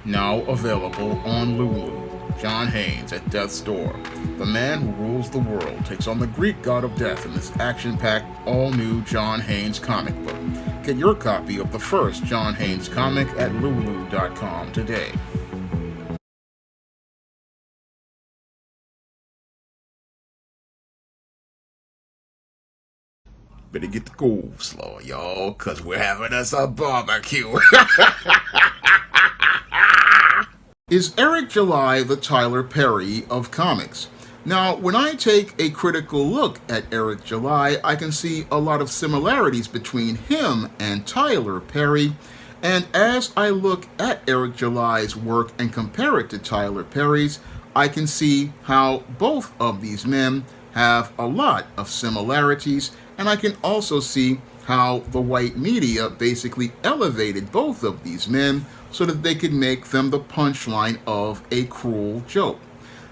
Now available on Lulu. John Haynes at Death's Door. The man who rules the world takes on the Greek god of death in this action-packed, all-new John Haynes comic book. Get your copy of the first John Haynes comic at lulu.com today. Better get the coleslaw, y'all, cause we're having us a barbecue. Is Eric July the Tyler Perry of comics? Now, when I take a critical look at Eric July, I can see a lot of similarities between him and Tyler Perry. And as I look at Eric July's work and compare it to Tyler Perry's, I can see how both of these men have a lot of similarities, and I can also see how the white media basically elevated both of these men so that they could make them the punchline of a cruel joke.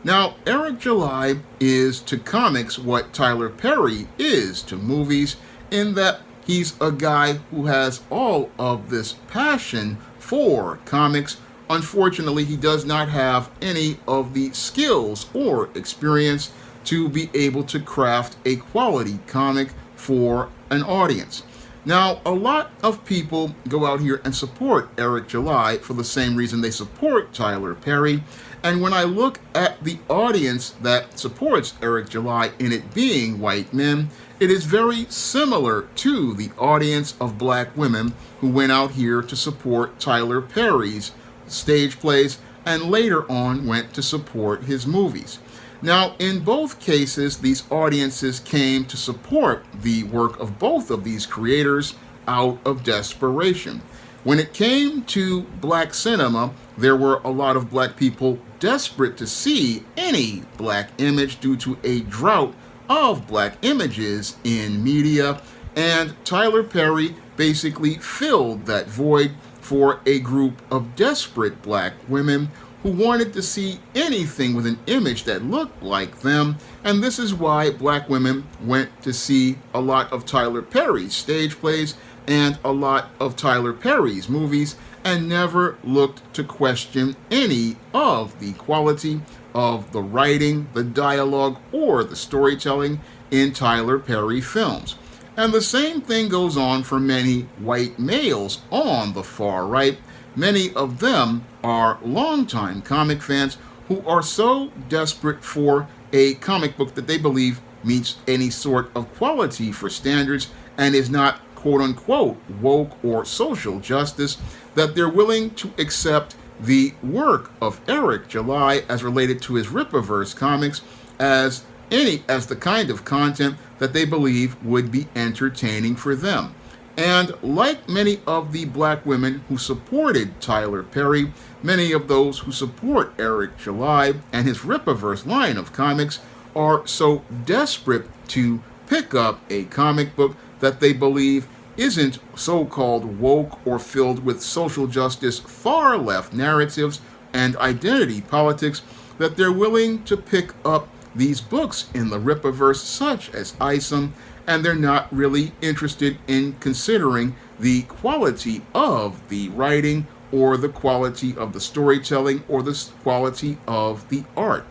Now, Eric July is to comics what Tyler Perry is to movies, in that he's a guy who has all of this passion for comics. Unfortunately, he does not have any of the skills or experience to be able to craft a quality comic for an audience. Now, a lot of people go out here and support Eric July for the same reason they support Tyler Perry. And when I look at the audience that supports Eric July, in it being white men, it is very similar to the audience of black women who went out here to support Tyler Perry's stage plays and later on went to support his movies. Now, in both cases, these audiences came to support the work of both of these creators out of desperation. When it came to black cinema, there were a lot of black people desperate to see any black image due to a drought of black images in media, and Tyler Perry basically filled that void for a group of desperate black women who wanted to see anything with an image that looked like them, and this is why black women went to see a lot of Tyler Perry's stage plays and a lot of Tyler Perry's movies, and never looked to question any of the quality of the writing, the dialogue, or the storytelling in Tyler Perry films. And the same thing goes on for many white males on the far right. Many of them are longtime comic fans who are so desperate for a comic book that they believe meets any sort of quality for standards and is not quote-unquote woke or social justice, that they're willing to accept the work of Eric July as related to his Rippaverse comics as the kind of content that they believe would be entertaining for them. And like many of the black women who supported Tyler Perry, many of those who support Eric July and his Rippaverse line of comics are so desperate to pick up a comic book that they believe isn't so-called woke or filled with social justice far left narratives and identity politics, that they're willing to pick up these books in the Rippaverse such as Isom, and they're not really interested in considering the quality of the writing or the quality of the storytelling or the quality of the art.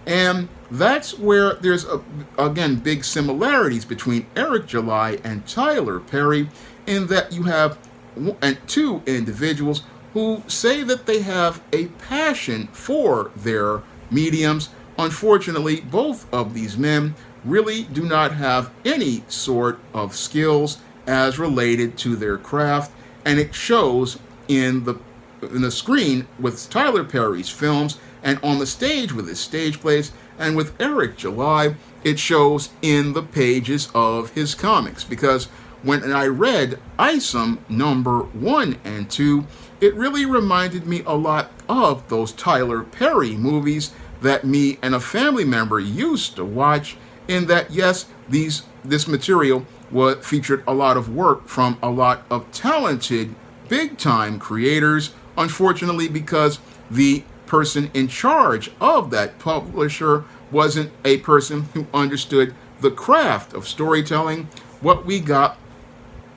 And that's where there's, again, big similarities between Eric July and Tyler Perry, in that you have two individuals who say that they have a passion for their mediums. Unfortunately, both of these men really do not have any sort of skills as related to their craft, and it shows in the screen with Tyler Perry's films and on the stage with his stage plays, and with Eric July, it shows in the pages of his comics. Because when I read Isom number 1 and 2, it really reminded me a lot of those Tyler Perry movies that me and a family member used to watch, in that, yes, this material featured a lot of work from a lot of talented, big-time creators. Unfortunately, because the person in charge of that publisher wasn't a person who understood the craft of storytelling, what we got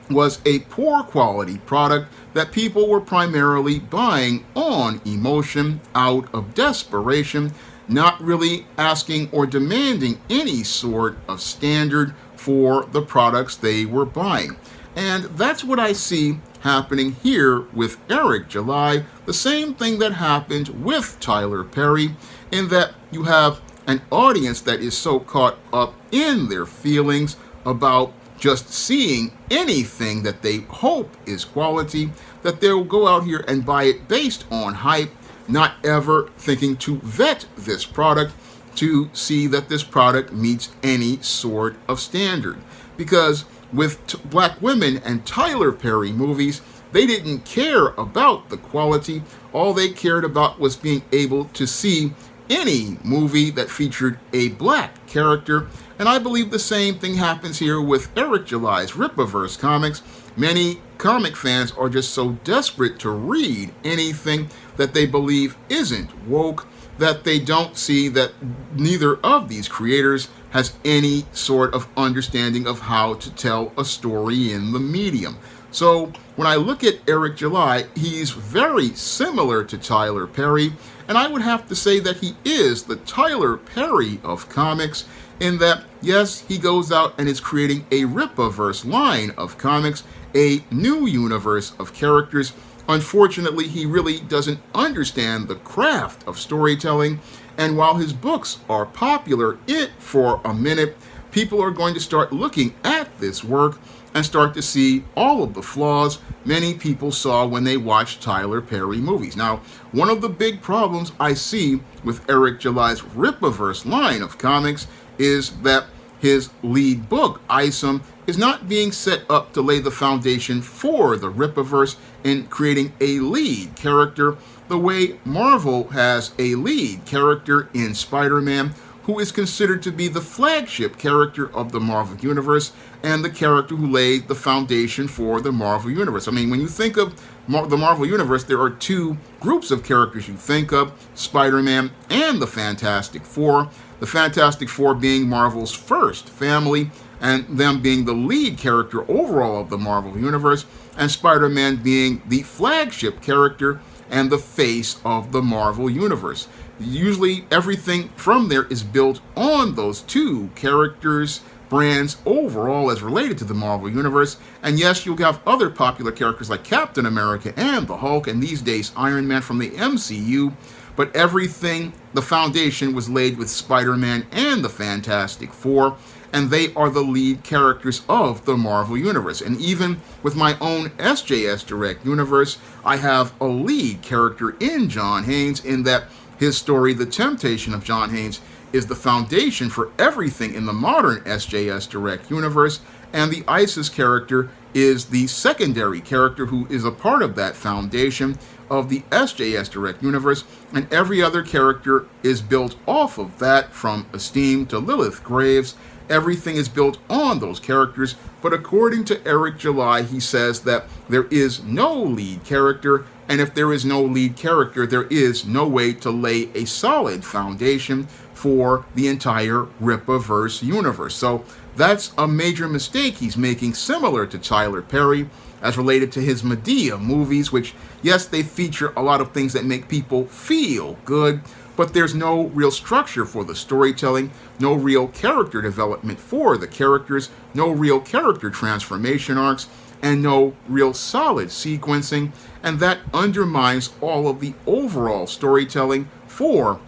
was a poor quality product that people were primarily buying on emotion out of desperation, not really asking or demanding any sort of standard for the products they were buying. And that's what I see happening here with Eric July, the same thing that happened with Tyler Perry, in that you have an audience that is so caught up in their feelings about just seeing anything that they hope is quality, that they'll go out here and buy it based on hype, not ever thinking to vet this product to see that this product meets any sort of standard. Because with Black women and Tyler Perry movies, they didn't care about the quality. All they cared about was being able to see any movie that featured a black character. And I believe the same thing happens here with Eric July's Rippaverse comics. Many comic fans are just so desperate to read anything that they believe isn't woke that they don't see that neither of these creators has any sort of understanding of how to tell a story in the medium. So when I look at Eric July, he's very similar to Tyler Perry, and I would have to say that he is the Tyler Perry of comics, in that, yes, he goes out and is creating a Rippaverse line of comics, a new universe of characters. Unfortunately, he really doesn't understand the craft of storytelling, and while his books are popular for a minute, people are going to start looking at this work and start to see all of the flaws many people saw when they watched Tyler Perry movies. Now, one of the big problems I see with Eric July's Rippaverse line of comics is that his lead book, Isom, is not being set up to lay the foundation for the Rippaverse in creating a lead character the way Marvel has a lead character in Spider-Man, who is considered to be the flagship character of the Marvel Universe and the character who laid the foundation for the Marvel Universe. I mean, when you think of the Marvel Universe, there are two groups of characters you think of, Spider-Man and the Fantastic Four. The Fantastic Four being Marvel's first family, and them being the lead character overall of the Marvel Universe, and Spider-Man being the flagship character and the face of the Marvel Universe. Usually everything from there is built on those two characters, brands overall as related to the Marvel Universe. And yes, you'll have other popular characters like Captain America and the Hulk, and these days Iron Man from the MCU, but everything, the foundation was laid with Spider-Man and the Fantastic Four, and they are the lead characters of the Marvel Universe. And even with my own SJS Direct Universe, I have a lead character in John Haynes, in that his story, The Temptation of John Haynes, is the foundation for everything in the modern SJS Direct Universe, and the Isis character is the secondary character who is a part of that foundation of the SJS Direct Universe, and every other character is built off of that, from Esteem to Lilith Graves. Everything is built on those characters, but according to Eric July, he says that there is no lead character, and if there is no lead character, there is no way to lay a solid foundation for the entire Rippaverse universe. So that's a major mistake he's making, similar to Tyler Perry, as related to his Medea movies, which, yes, they feature a lot of things that make people feel good, but there's no real structure for the storytelling, no real character development for the characters, no real character transformation arcs, and no real solid sequencing, and that undermines all of the overall storytelling for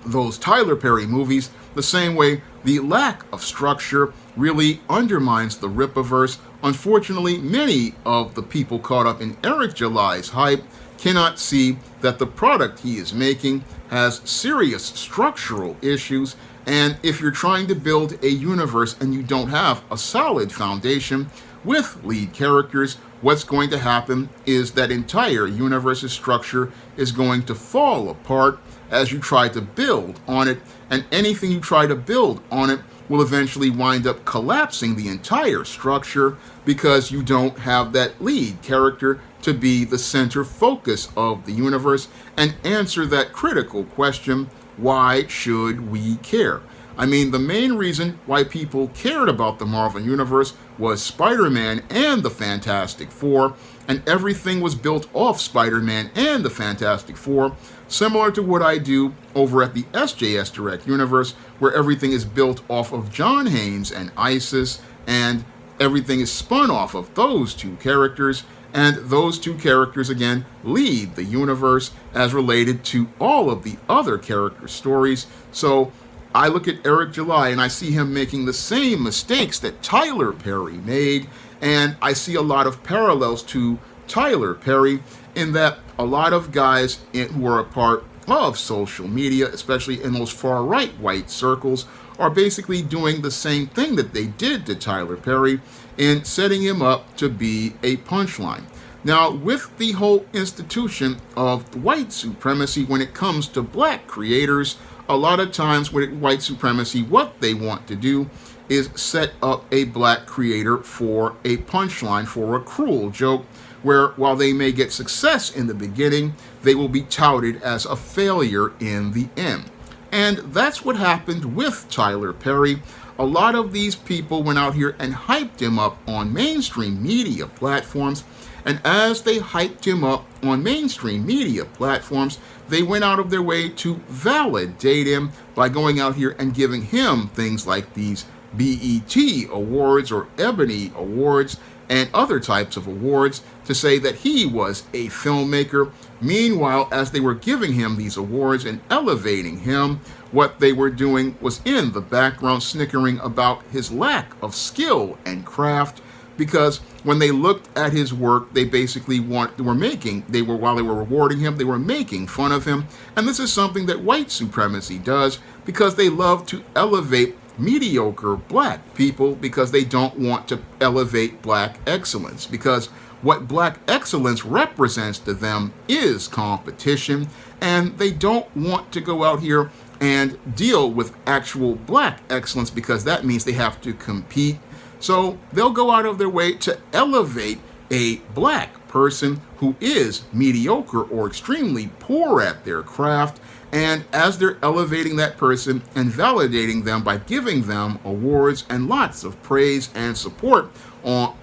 those Tyler Perry movies, the same way the lack of structure really undermines the Rippaverse. Unfortunately, many of the people caught up in Eric July's hype cannot see that the product he is making has serious structural issues, and if you're trying to build a universe and you don't have a solid foundation with lead characters, what's going to happen is that entire universe's structure is going to fall apart as you try to build on it, and anything you try to build on it will eventually wind up collapsing the entire structure because you don't have that lead character to be the center focus of the universe and answer that critical question, why should we care? I mean, the main reason why people cared about the Marvel Universe was Spider-Man and the Fantastic Four, and everything was built off Spider-Man and the Fantastic Four, similar to what I do over at the SJS Direct Universe, where everything is built off of John Haynes and Isis, and everything is spun off of those two characters, and those two characters, again, lead the universe as related to all of the other character stories. So I look at Eric July and I see him making the same mistakes that Tyler Perry made, and I see a lot of parallels to Tyler Perry in that a lot of guys who are a part of social media, especially in those far-right white circles, are basically doing the same thing that they did to Tyler Perry in setting him up to be a punchline. Now, with the whole institution of white supremacy when it comes to black creators, a lot of times with white supremacy, what they want to do is set up a black creator for a punchline, for a cruel joke, where while they may get success in the beginning, they will be touted as a failure in the end. And that's what happened with Tyler Perry. A lot of these people went out here and hyped him up on mainstream media platforms. And as they hyped him up on mainstream media platforms, they went out of their way to validate him by going out here and giving him things like these BET awards or Ebony awards and other types of awards to say that he was a filmmaker. Meanwhile, as they were giving him these awards and elevating him, what they were doing was in the background snickering about his lack of skill and craft, because when they looked at his work, they basically while they were rewarding him, they were making fun of him. And this is something that white supremacy does, because they love to elevate mediocre black people because they don't want to elevate black excellence, because what black excellence represents to them is competition, and they don't want to go out here and deal with actual black excellence because that means they have to compete. So they'll go out of their way to elevate a black person who is mediocre or extremely poor at their craft. And as they're elevating that person and validating them by giving them awards and lots of praise and support on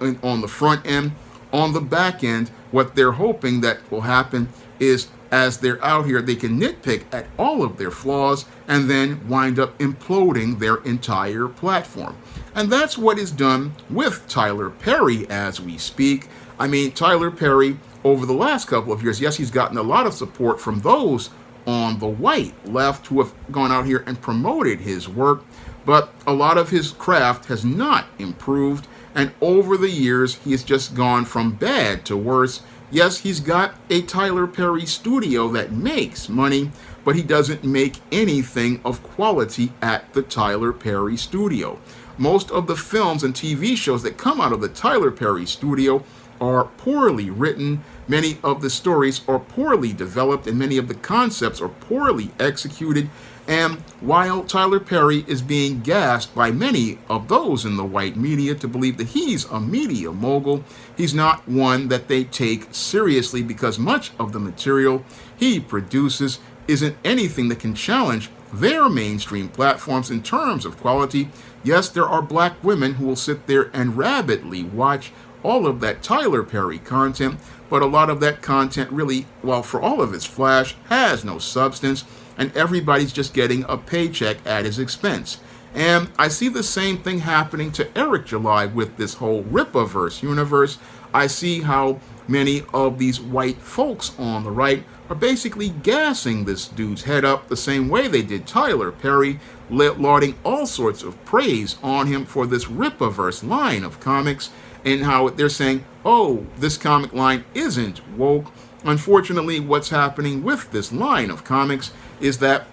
the front end, on the back end, what they're hoping that will happen is as they're out here, they can nitpick at all of their flaws and then wind up imploding their entire platform. And that's what is done with Tyler Perry as we speak. I mean, Tyler Perry, over the last couple of years, yes, he's gotten a lot of support from those on the white left who have gone out here and promoted his work, but a lot of his craft has not improved, and over the years, he has just gone from bad to worse. Yes, he's got a Tyler Perry studio that makes money, but he doesn't make anything of quality at the Tyler Perry studio. Most of the films and TV shows that come out of the Tyler Perry studio are poorly written, many of the stories are poorly developed, and many of the concepts are poorly executed. And while Tyler Perry is being gassed by many of those in the white media to believe that he's a media mogul, he's not one that they take seriously, because much of the material he produces isn't anything that can challenge their mainstream platforms in terms of quality. Yes, there are black women who will sit there and rabidly watch all of that Tyler Perry content, but a lot of that content really, well, for all of its flash, has no substance, and everybody's just getting a paycheck at his expense. And I see the same thing happening to Eric July with this whole Rippaverse universe. I see how many of these white folks on the right are basically gassing this dude's head up the same way they did Tyler Perry, lauding all sorts of praise on him for this Rippaverse line of comics, and how they're saying, oh, this comic line isn't woke. Unfortunately, what's happening with this line of comics is that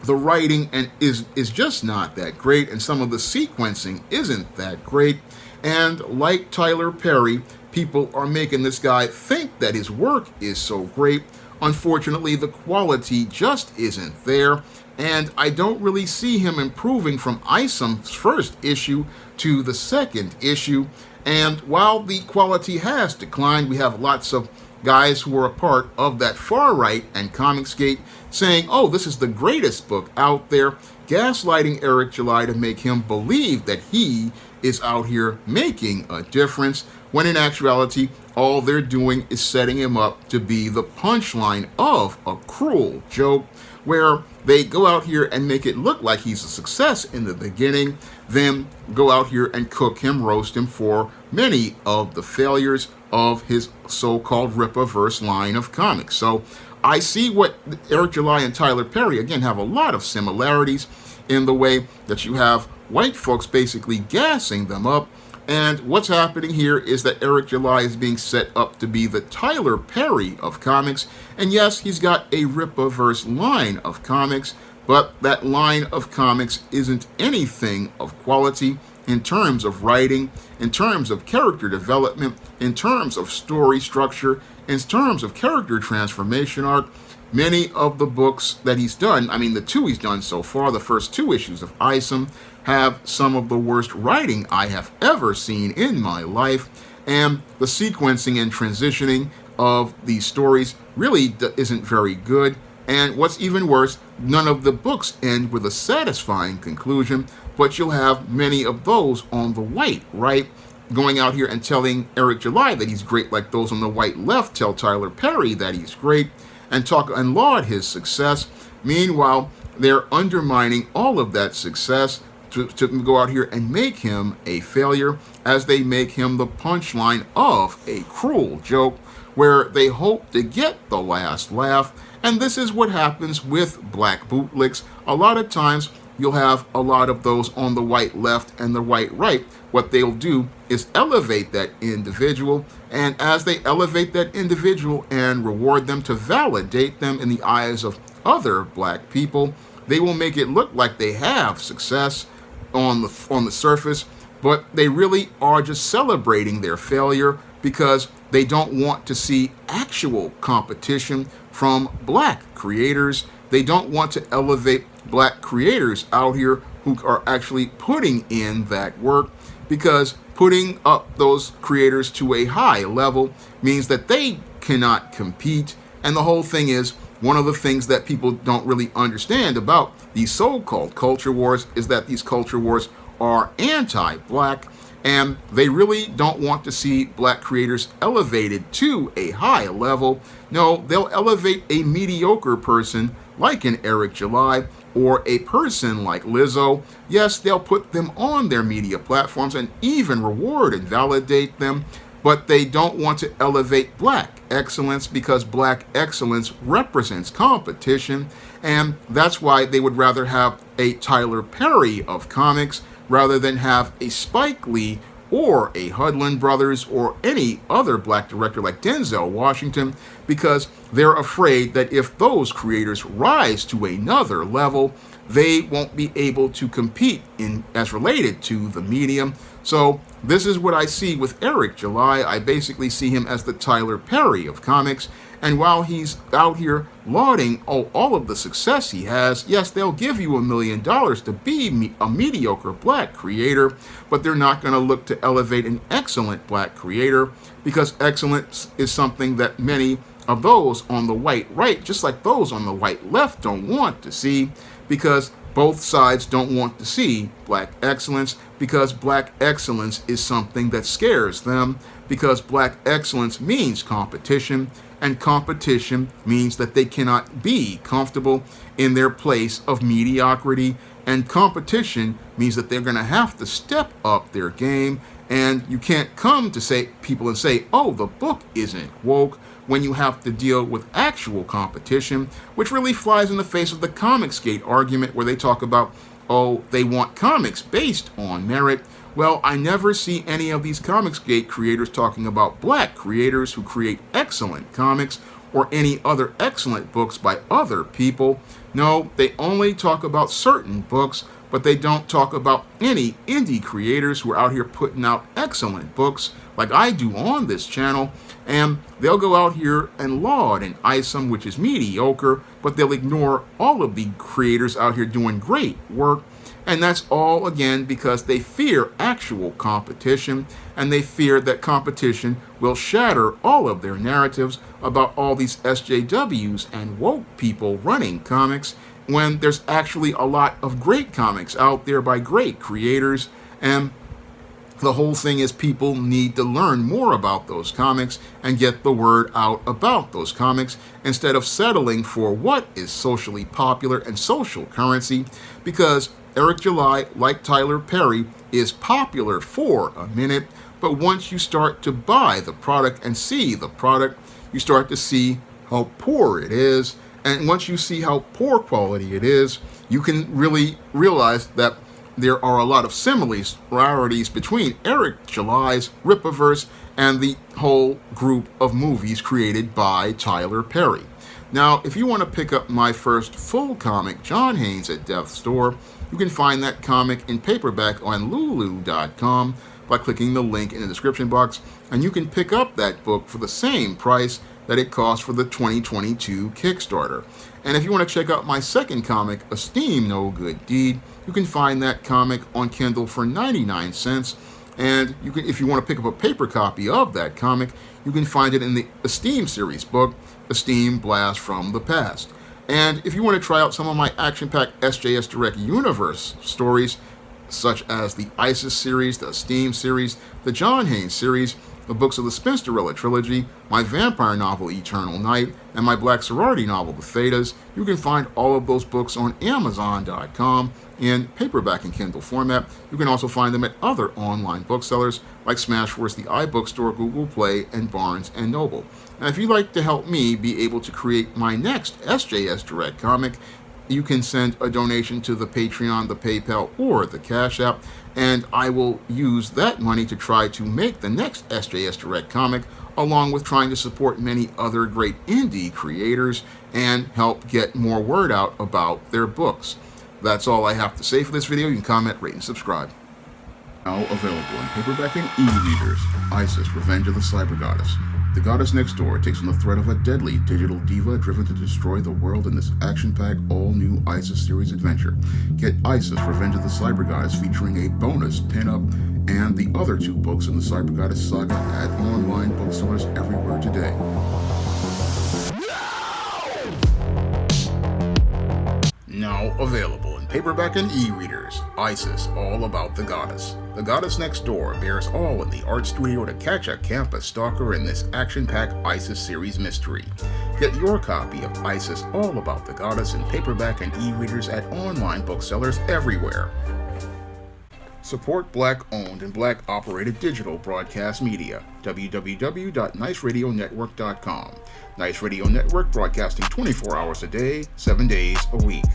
the writing is just not that great, and some of the sequencing isn't that great. And like Tyler Perry, people are making this guy think that his work is so great. Unfortunately, the quality just isn't there, and I don't really see him improving from Isom's first issue to the second issue. And while the quality has declined, we have lots of guys who were a part of that far right and Comicsgate saying, oh, this is the greatest book out there, gaslighting Eric July to make him believe that he is out here making a difference, when in actuality, all they're doing is setting him up to be the punchline of a cruel joke, where they go out here and make it look like he's a success in the beginning, then go out here and cook him, roast him for many of the failures of his so-called Rippaverse line of comics. So I see what Eric July and Tyler Perry, again, have a lot of similarities in the way that you have white folks basically gassing them up. And what's happening here is that Eric July is being set up to be the Tyler Perry of comics. And yes, he's got a Rippaverse line of comics, but that line of comics isn't anything of quality in terms of writing, in terms of character development, in terms of story structure, in terms of character transformation arc. Many of the books that he's done, I mean the two he's done so far, the first two issues of Isom, have some of the worst writing I have ever seen in my life, and the sequencing and transitioning of these stories really isn't very good. And what's even worse, none of the books end with a satisfying conclusion, but you'll have many of those on the white right going out here and telling Eric July that he's great, like those on the white left tell Tyler Perry that he's great and talk and laud his success. Meanwhile, they're undermining all of that success to go out here and make him a failure, as they make him the punchline of a cruel joke where they hope to get the last laugh. And this is what happens with black bootlicks. A lot of times you'll have a lot of those on the white left and the white right. What they'll do is elevate that individual, and as they elevate that individual and reward them to validate them in the eyes of other black people, they will make it look like they have success on the surface, but they really are just celebrating their failure because they don't want to see actual competition from black creators. They don't want to elevate black creators out here who are actually putting in that work, because putting up those creators to a high level means that they cannot compete. And the whole thing is, one of the things that people don't really understand about these so-called culture wars is that these culture wars are anti-black, and they really don't want to see black creators elevated to a high level. No, they'll elevate a mediocre person like an Eric July or a person like Lizzo. Yes, they'll put them on their media platforms and even reward and validate them, but they don't want to elevate black excellence because black excellence represents competition, and that's why they would rather have a Tyler Perry of comics rather than have a Spike Lee or a Hudlin Brothers or any other black director like Denzel Washington, because they're afraid that if those creators rise to another level, they won't be able to compete in as related to the medium. So this is what I see with Eric July. I basically see him as the Tyler Perry of comics. And while he's out here lauding all of the success he has, yes, they'll give you $1 million to be a mediocre black creator, but they're not going to look to elevate an excellent black creator, because excellence is something that many of those on the white right, just like those on the white left, don't want to see, because both sides don't want to see black excellence, because black excellence is something that scares them, because black excellence means competition, and competition means that they cannot be comfortable in their place of mediocrity, and competition means that they're going to have to step up their game. And you can't come to people and say, oh, the book isn't woke, when you have to deal with actual competition, which really flies in the face of the Comicsgate argument where they talk about, oh, they want comics based on merit. Well, I never see any of these Comicsgate creators talking about black creators who create excellent comics or any other excellent books by other people. No, they only talk about certain books, but they don't talk about any indie creators who are out here putting out excellent books like I do on this channel. And they'll go out here and laud an Isom, which is mediocre, but they'll ignore all of the creators out here doing great work. And that's all, again, because they fear actual competition, and they fear that competition will will shatter all of their narratives about all these SJWs and woke people running comics, when there's actually a lot of great comics out there by great creators. And the whole thing is people need to learn more about those comics and get the word out about those comics instead of settling for what is socially popular and social currency, because Eric July, like Tyler Perry, is popular for a minute, but once you start to buy the product and see the product, you start to see how poor it is. And once you see how poor quality it is, you can really realize that there are a lot of similarities between Eric July's Rippaverse and the whole group of movies created by Tyler Perry. Now, if you want to pick up my first full comic, John Haynes at Death's Door, you can find that comic in paperback on Lulu.com by clicking the link in the description box, and you can pick up that book for the same price that it cost for the 2022 Kickstarter. And if you want to check out my second comic, Esteem No Good Deed, you can find that comic on Kindle for 99 cents. And you can, if you want to pick up a paper copy of that comic, you can find it in the Esteem series book, Esteem Blast from the Past. And if you want to try out some of my action-packed SJS Direct Universe stories, such as the ISIS series, the Esteem series, the John Haynes series, the books of the Spinsterella trilogy, my vampire novel Eternal Night, and my black sorority novel The Thetas, you can find all of those books on Amazon.com in paperback and Kindle format. You can also find them at other online booksellers like Smashwords, the iBookstore, Google Play, and Barnes & Noble. And if you'd like to help me be able to create my next SJS Direct comic, you can send a donation to the Patreon, the PayPal, or the Cash App, and I will use that money to try to make the next SJS Direct comic, along with trying to support many other great indie creators and help get more word out about their books. That's all I have to say for this video. You can comment, rate, and subscribe. Now available in paperback and e-readers, ISIS, Revenge of the Cyber Goddess. The goddess next door takes on the threat of a deadly digital diva driven to destroy the world in this action-packed, all-new ISIS series adventure. Get ISIS, Revenge of the Cyber Goddess, featuring a bonus pin-up and the other 2 books in the Cyber Goddess saga at online booksellers everywhere today. Now available in paperback and e-readers, ISIS, All About the Goddess. The Goddess Next Door bears all in the art studio to catch a campus stalker in this action-packed ISIS series mystery. Get your copy of ISIS, All About the Goddess in paperback and e-readers at online booksellers everywhere. Support Black-owned and Black-operated digital broadcast media. www.niceradionetwork.com. Nice Radio Network, broadcasting 24 hours a day, 7 days a week.